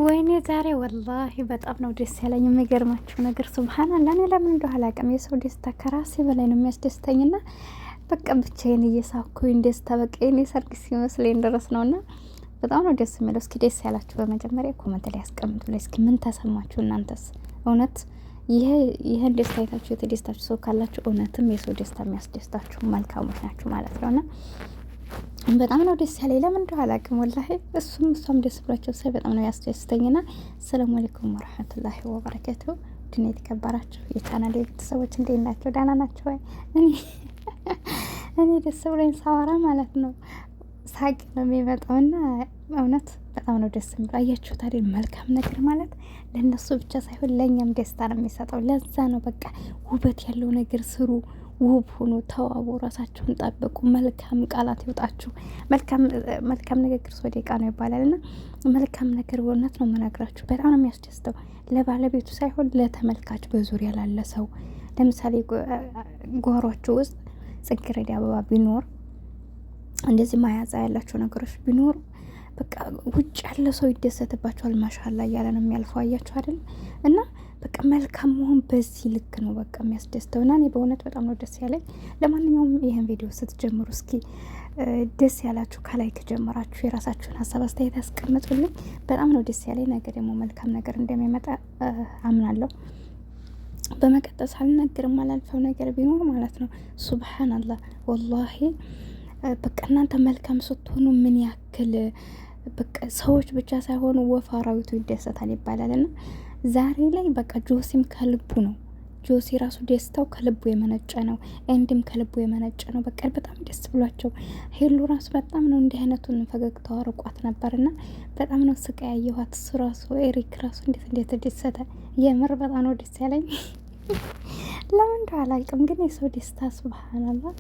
ወይኔ ዛሬ ወላሂ በጣም ነው ደስ ያለኝ። የሚገርማችሁ ነገር ሱብሃንአላህ፣ እኔ ለምን እንደው አላውቅም የሰው ደስታ ከራሴ በላይ ነው የሚያስደስተኝና በቃ ብቻዬን እየሳኩኝ ደስታ በቃ የኔ ሰርግ ሲመስለኝ ድረስ ነውና በጣም ነው ደስ የሚለው። እስኪ ደስ ያላችሁ በመጀመሪያ ኮመንት ላይ ያስቀምጡልኝ። እስኪ ምን ተሰማችሁ እናንተስ? እውነት ይሄን ደስታ አይታችሁ የተደስታችሁ ሰው ካላችሁ እውነትም የሰው ደስታ የሚያስደስታችሁ መልካሞች ናችሁ ማለት ነውና በጣም ነው ደስ ያለኝ። ለምን እንደው አላውቅም ወላሂ እሷም ደስ ብሏቸው ሳይ በጣም ነው ያስደስተኝና። ሰላም አለይኩም ወራህመቱላሂ ወበረካቱ። ድና የተከበራችሁ የቻናሌ ቤተሰቦች እንዴት ናቸው? ደህና ናቸው ወይ? እኔ ደስ ብሎኝ ሳወራ ማለት ነው ሳቅ ነው የሚመጣውና እውነት በጣም ነው ደስ የሚለው። አያችሁት አይደል? መልካም ነገር ማለት ለነሱ ብቻ ሳይሆን ለኛም ደስታ ነው የሚሰጠው። ለዛ ነው በቃ ውበት ያለው ነገር ስሩ፣ ውብ ሁኑ፣ ተዋቡ፣ ራሳችሁን ጠብቁ፣ መልካም ቃላት ይውጣችሁ። መልካም ንግግር ሶደቃ ነው ይባላል እና መልካም ነገር በእውነት ነው የምነግራችሁ። በጣም ነው የሚያስደስተው ለባለቤቱ ሳይሆን ለተመልካች፣ በዙሪያ ላለ ሰው። ለምሳሌ ጓሯችሁ ውስጥ ጽጌረዳ አበባ ቢኖር እንደዚህ ማያዛ ያላቸው ነገሮች ቢኖሩ በቃ ውጭ ያለ ሰው ይደሰትባቸዋል። ማሻአላ እያለ ነው የሚያልፈው። አያችሁ አይደል? እና በቃ መልካም መሆን በዚህ ልክ ነው በቃ የሚያስደስተው። እና እኔ በእውነት በጣም ነው ደስ ያለኝ። ለማንኛውም ይህን ቪዲዮ ስትጀምሩ እስኪ ደስ ያላችሁ ከላይ ከጀመራችሁ የራሳችሁን ሀሳብ አስተያየት ያስቀምጡልኝ። በጣም ነው ደስ ያለኝ። ነገ ደግሞ መልካም ነገር እንደሚመጣ አምናለሁ። በመቀጠል ሳልናገርም አላልፈው ነገር ቢኖር ማለት ነው ሱብሃንአላህ ወላሂ በቃ እናንተ መልካም ስትሆኑ ምን ያክል በቃ ሰዎች ብቻ ሳይሆኑ ወፍ አራዊቱ ይደሰታል ይባላል። እና ዛሬ ላይ በቃ ጆሲም ከልቡ ነው። ጆሲ ራሱ ደስታው ከልቡ የመነጨ ነው። ኤንዲም ከልቡ የመነጨ ነው። በቃ በጣም ደስ ብሏቸው ሄሉ ራሱ በጣም ነው እንዲህ አይነቱን ፈገግታው አርቋት ነበርና በጣም ነው ስቃ ያየኋት። እሱ ራሱ ኤሪክ ራሱ እንዴት ደሰተ። የምር በጣም ነው ደስ ያለኝ። ለምን እንደው አላውቅም፣ ግን የሰው ደስታ ሱብሃንአላህ፣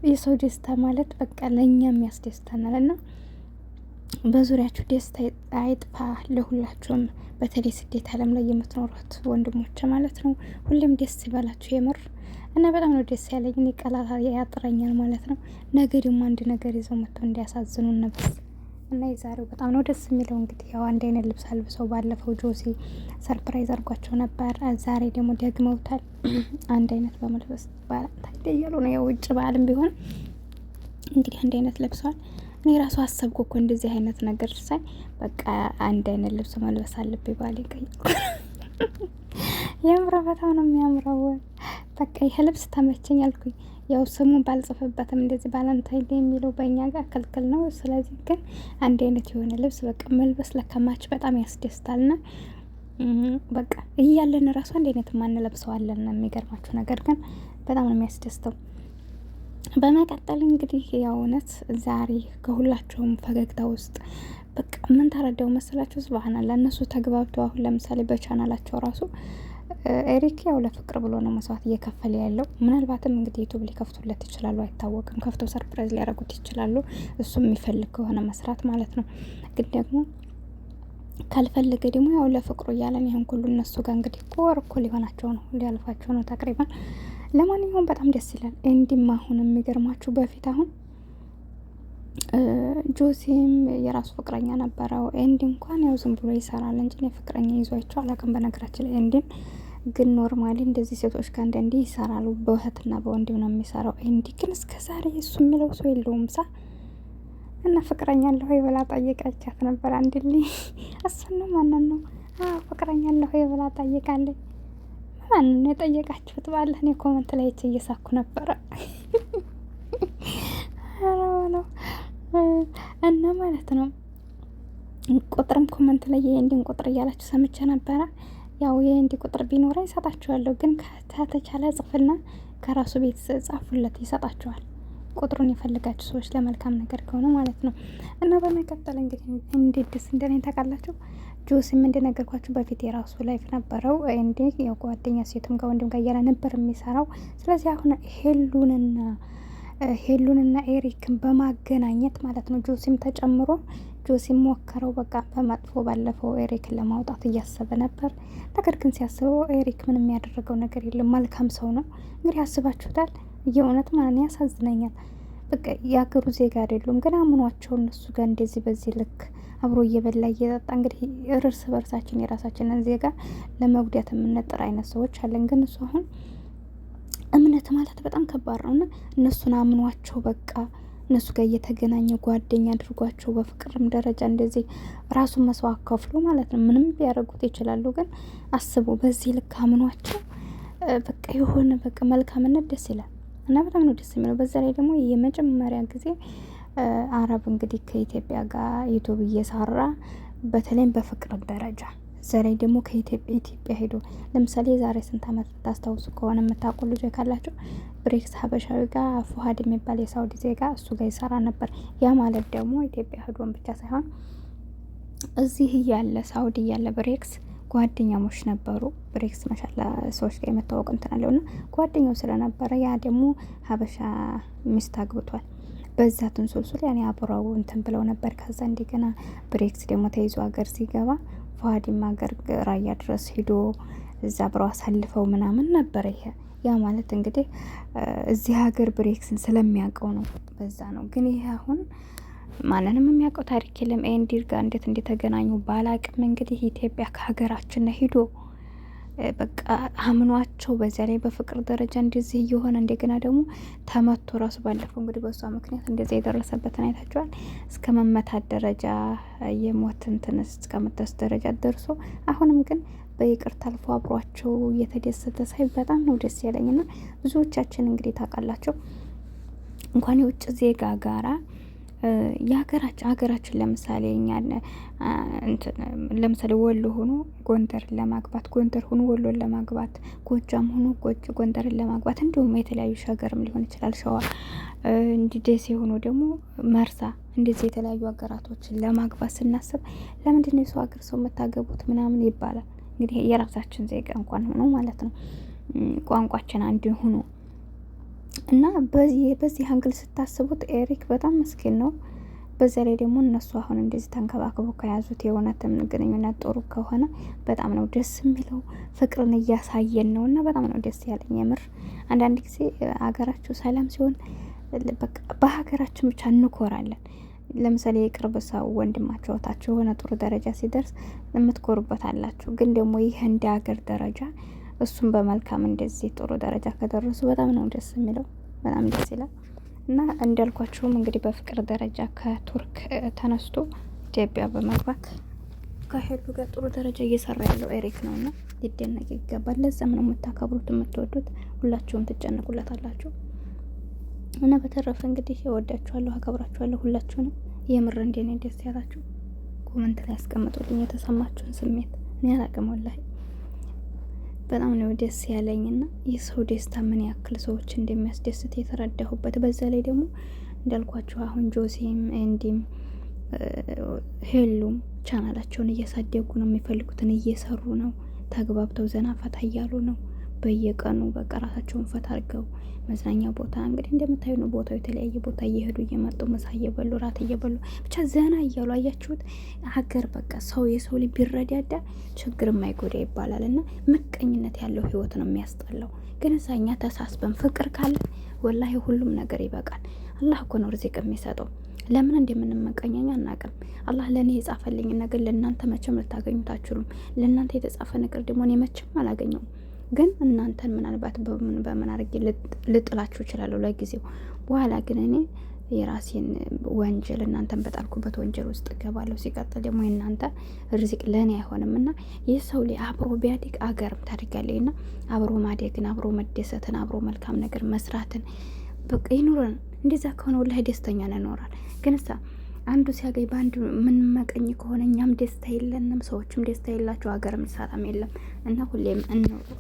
የሰው ደስታ ማለት በቃ ለእኛም ያስደስተናል። እና በዙሪያችሁ ደስታ አይጥፋ ለሁላችሁም፣ በተለይ ስደት ዓለም ላይ የምትኖሩት ወንድሞች ማለት ነው። ሁሌም ደስ ይበላችሁ የምር። እና በጣም ነው ደስ ያለኝ። እኔ ቃላት ያጥረኛል ማለት ነው። ነገ ደግሞ አንድ ነገር ይዘው መጥተው እንዲያሳዝኑን ነበር። እና የዛሬው በጣም ነው ደስ የሚለው። እንግዲህ ያው አንድ አይነት ልብስ አልብሰው ባለፈው ጆሲ ሰርፕራይዝ አድርጓቸው ነበር። ዛሬ ደግሞ ደግመውታል። አንድ አይነት በመልበስ ታይደያሉ ነው። ያው ውጭ በዓልም ቢሆን እንግዲህ አንድ አይነት ለብሰዋል። እኔ ራሱ አሰብኩ እኮ እንደዚህ አይነት ነገር ሳይ በቃ አንድ አይነት ልብስ መልበስ አለብኝ ባል ይቀየርኩ። የምር በጣም ነው የሚያምረው። በቃ ይሄ ልብስ ተመቸኝ አልኩኝ። ያው ስሙን ባልጽፍበትም እንደዚህ ባለንታይ የሚለው በእኛ ጋር ክልክል ነው። ስለዚህ ግን አንድ አይነት የሆነ ልብስ በቃ መልበስ ለከማች በጣም ያስደስታልና በቃ እያለን ራሱ አንድ አይነት ማንለብሰዋለን። የሚገርማችሁ ነገር ግን በጣም ነው የሚያስደስተው። በመቀጠል እንግዲህ ያው እውነት ዛሬ ከሁላቸውም ፈገግታ ውስጥ በቃ ምን ተረዳው መሰላችሁ? ሱብሃንአላህ እነሱ ተግባብተው አሁን ለምሳሌ በቻናላቸው ራሱ ኤሪክ ያው ለፍቅር ብሎ ነው መስዋዕት እየከፈለ ያለው። ምናልባትም እንግዲህ ዩቱብ ሊከፍቱለት ይችላሉ፣ አይታወቅም። ከፍተው ሰርፕራይዝ ሊያደርጉት ይችላሉ፣ እሱም የሚፈልግ ከሆነ መስራት ማለት ነው። ግን ደግሞ ካልፈለገ ደግሞ ያው ለፍቅሩ እያለን ይህን ሁሉ እነሱ ጋር እንግዲህ ወር እኮ ሊሆናቸው ነው፣ ሊያልፋቸው ነው ተቅሪባን። ለማንኛውም በጣም ደስ ይላል። እንዲም አሁን የሚገርማችሁ በፊት አሁን ጆሲም የራሱ ፍቅረኛ ነበረው። ኤንዲ እንኳን ያው ዝም ብሎ ይሰራል እንጂ ፍቅረኛ ይዟቸው አላውቅም። በነገራችን ላይ ኤንዲን ግን ኖርማሊ እንደዚህ ሴቶች ጋር እንደንዲ ይሰራሉ። በእህትና በወንድም ነው የሚሰራው። ኤንዲ ግን እስከ ዛሬ እሱ የሚለው ሰው የለውም ሳ እና ፍቅረኛ አለሁ ብላ ጠይቃቻት ነበር። አንድልኝ እሱን ነው ማንን ነው ፍቅረኛ አለሁ ብላ ጠይቃለች። ማንን ነው የጠየቃችሁት? ባለህ እኔ ኮመንት ላይ እየሳኩ ነበረ ነው እና ማለት ነው። ቁጥርም ኮመንት ላይ የኤንዲን ቁጥር እያላችሁ ሰምቼ ነበረ። ያው የኤንዲ ቁጥር ቢኖረኝ ይሰጣችኋለሁ፣ ግን ከተቻለ ጽፍና ከራሱ ቤት ጻፉለት ይሰጣችኋል። ቁጥሩን የፈልጋችሁ ሰዎች ለመልካም ነገር ከሆነ ማለት ነው። እና በመቀጠል እንግዲህ እንዴት ደስ እንደኔ ታውቃላችሁ። ጆሲም እንደነገርኳችሁ በፊት የራሱ ላይፍ ነበረው። ኤንዲ ያው ጓደኛ ሴቱም ጋር ወንድም ጋር እያለ ነበር የሚሰራው። ስለዚህ አሁን ሄሉንና ኤሪክን በማገናኘት ማለት ነው ጆሲም ተጨምሮ ጆሲም ሞከረው። በቃ በመጥፎ ባለፈው ኤሪክን ለማውጣት እያሰበ ነበር። ነገር ግን ሲያስበው ኤሪክ ምንም ያደረገው ነገር የለም፣ መልካም ሰው ነው። እንግዲህ አስባችሁታል። የእውነት ማለት ያሳዝነኛል። በቃ የአገሩ ዜጋ አይደሉም፣ ግን አምኗቸው እነሱ ጋር እንደዚህ በዚህ ልክ አብሮ እየበላ እየጠጣ እንግዲህ እርስ በርሳችን የራሳችንን ዜጋ ለመጉዳት የምንጥር አይነት ሰዎች አለን። ግን እሱ አሁን እምነት ማለት በጣም ከባድ ነው እና እነሱን አምኗቸው በቃ እነሱ ጋር እየተገናኘ ጓደኛ አድርጓቸው በፍቅርም ደረጃ እንደዚህ ራሱን መስዋዕት ከፍሎ ማለት ነው። ምንም ሊያደርጉት ይችላሉ፣ ግን አስቡ በዚህ ልክ አምኗቸው በቃ የሆነ በቃ መልካምነት ደስ ይላል እና በጣም ነው ደስ የሚለው። በዛ ላይ ደግሞ የመጀመሪያ ጊዜ አረብ እንግዲህ ከኢትዮጵያ ጋር ዩቱብ እየሰራ በተለይም በፍቅር ደረጃ ዛሬ ደግሞ ከኢትዮጵያ ሄዶ ለምሳሌ የዛሬ ስንት ዓመት ታስታውሱ ከሆነ የምታውቁ ልጆች ካላቸው ብሬክስ ሀበሻዊ ጋር ፉሀድ የሚባል የሳውዲ ዜጋ እሱ ጋር ይሰራ ነበር። ያ ማለት ደግሞ ኢትዮጵያ ሄዶን ብቻ ሳይሆን እዚህ እያለ ሳውዲ እያለ ብሬክስ ጓደኛሞች ነበሩ። ብሬክስ ማሻላ ሰዎች ጋር የመታወቅ እንትን አለውና ጓደኛው ስለነበረ ያ ደግሞ ሀበሻ ሚስት አግብቷል። በዛ ትንሱልሱል ያኔ አብረው እንትን ብለው ነበር። ከዛ እንደገና ብሬክስ ደግሞ ተይዞ ሀገር ሲገባ ፉሀድም ሀገር ራያ ድረስ ሄዶ እዛ አብረው አሳልፈው ምናምን ነበር። ይሄ ያ ማለት እንግዲህ እዚህ ሀገር ብሬክስን ስለሚያውቀው ነው። በዛ ነው። ግን ይሄ አሁን ማንንም የሚያውቀው ታሪክ የለም። ኤንዲር ጋር እንዴት እንደተገናኙ ባላቅም እንግዲህ ኢትዮጵያ ከሀገራችን ሂዶ በቃ አምኗቸው በዚያ ላይ በፍቅር ደረጃ እንደዚህ እየሆነ እንደገና ደግሞ ተመቶ ራሱ ባለፈው እንግዲህ በሷ ምክንያት እንደዚህ የደረሰበትን አይታችኋል። እስከ መመታት ደረጃ የሞት እንትን እስከ መድረስ ደረጃ ደርሶ አሁንም ግን በይቅርታ አልፎ አብሯቸው እየተደሰተ ሳይ በጣም ነው ደስ ያለኝና ብዙዎቻችን እንግዲህ ታውቃላችሁ እንኳን የውጭ ዜጋ ጋራ ሀገራችን ለምሳሌ እኛ ለምሳሌ ወሎ ሆኖ ጎንደርን ለማግባት፣ ጎንደር ሆኖ ወሎን ለማግባት፣ ጎጃም ሆኖ ጎንደርን ለማግባት እንዲሁም የተለያዩ ሸገርም ሊሆን ይችላል ሸዋ እንዲ ደሴ ሆኖ ደግሞ መርሳ እንደዚህ የተለያዩ ሀገራቶችን ለማግባት ስናስብ ለምንድን ነው የሰው ሀገር ሰው የምታገቡት ምናምን ይባላል። እንግዲህ የራሳችን ዜጋ እንኳን ሆኖ ማለት ነው ቋንቋችን አንድ ሆኖ እና በዚህ አንግል ስታስቡት ኤሪክ በጣም ምስኪን ነው። በዛ ላይ ደግሞ እነሱ አሁን እንደዚህ ተንከባክበው ከያዙት የእውነትም ግንኙነት ጥሩ ከሆነ በጣም ነው ደስ የሚለው። ፍቅርን እያሳየን ነው እና በጣም ነው ደስ ያለኝ የምር። አንዳንድ ጊዜ ሀገራችሁ ሰላም ሲሆን በቃ በሀገራችን ብቻ እንኮራለን። ለምሳሌ የቅርብ ሰው ወንድማችሁ እህታችሁ የሆነ ጥሩ ደረጃ ሲደርስ የምትኮሩበት አላችሁ። ግን ደግሞ ይህ እንደ ሀገር ደረጃ እሱም በመልካም እንደዚህ ጥሩ ደረጃ ከደረሱ በጣም ነው ደስ የሚለው። በጣም ደስ ይላል እና እንዳልኳችሁም እንግዲህ በፍቅር ደረጃ ከቱርክ ተነስቶ ኢትዮጵያ በመግባት ከሄዱ ጋር ጥሩ ደረጃ እየሰራ ያለው ኤሪክ ነው እና ሊደነቅ ይገባል። ለዛም ነው የምታከብሩት የምትወዱት፣ ሁላችሁም ትጨነቁለታላችሁ እና በተረፈ እንግዲህ እወዳችኋለሁ፣ አከብራችኋለሁ ሁላችሁንም። የምር እንደኔ ደስ ያላችሁ ኮመንት ላይ ያስቀምጡልኝ የተሰማችሁን ስሜት። እኔ አላቅም ወላሂ በጣም ነው ደስ ያለኝና የሰው ደስታ ምን ያክል ሰዎች እንደሚያስደስት የተረዳሁበት። በዛ ላይ ደግሞ እንዳልኳችሁ አሁን ጆሲም እንዲም ሄሉም ቻናላቸውን እያሳደጉ ነው፣ የሚፈልጉትን እየሰሩ ነው፣ ተግባብተው ዘና ፈታ እያሉ ነው። በየቀኑ በቃ ራሳቸውን ፈታ አድርገው መዝናኛ ቦታ እንግዲህ እንደምታዩ ነው። ቦታው የተለያየ ቦታ እየሄዱ እየመጡ ምሳ እየበሉ ራት እየበሉ ብቻ ዘና እያሉ አያችሁት። ሀገር በቃ ሰው የሰው ልጅ ቢረዳዳ ችግር የማይጎዳ ይባላል እና ምቀኝነት ያለው ህይወት ነው የሚያስጠላው። ግን እኛ ተሳስበን ፍቅር ካለ ወላሂ ሁሉም ነገር ይበቃል። አላህ እኮ ነው ርዝቅ የሚሰጠው። ለምን እንደምንመቀኘኛ አናውቅም። አላህ ለእኔ የጻፈልኝ ነገር ለእናንተ መቼም ልታገኙት አትችሉም። ለእናንተ የተጻፈ ነገር ደግሞ እኔ መቼም አላገኘውም። ግን እናንተን ምናልባት በምን አድርጌ ልጥላችሁ እችላለሁ ለጊዜው። በኋላ ግን እኔ የራሴን ወንጀል እናንተን በጣልኩበት ወንጀል ውስጥ እገባለሁ። ሲቀጥል ደግሞ የእናንተ ርዝቅ ለእኔ አይሆንም እና የሰው ላይ አብሮ ቢያድግ አገርም ታድጋለች እና አብሮ ማደግን፣ አብሮ መደሰትን፣ አብሮ መልካም ነገር መስራትን በቃ ይኑረን። እንደዛ ከሆነ ወላሂ ደስተኛ እንኖራል። ግን እሳ አንዱ ሲያገኝ በአንዱ ምን መቀኝ ከሆነ እኛም ደስታ የለንም፣ ሰዎችም ደስታ የላቸው፣ ሀገርም ሰላም የለም እና ሁሌም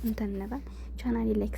እንትን እንበል። ቻናሌ ላይክ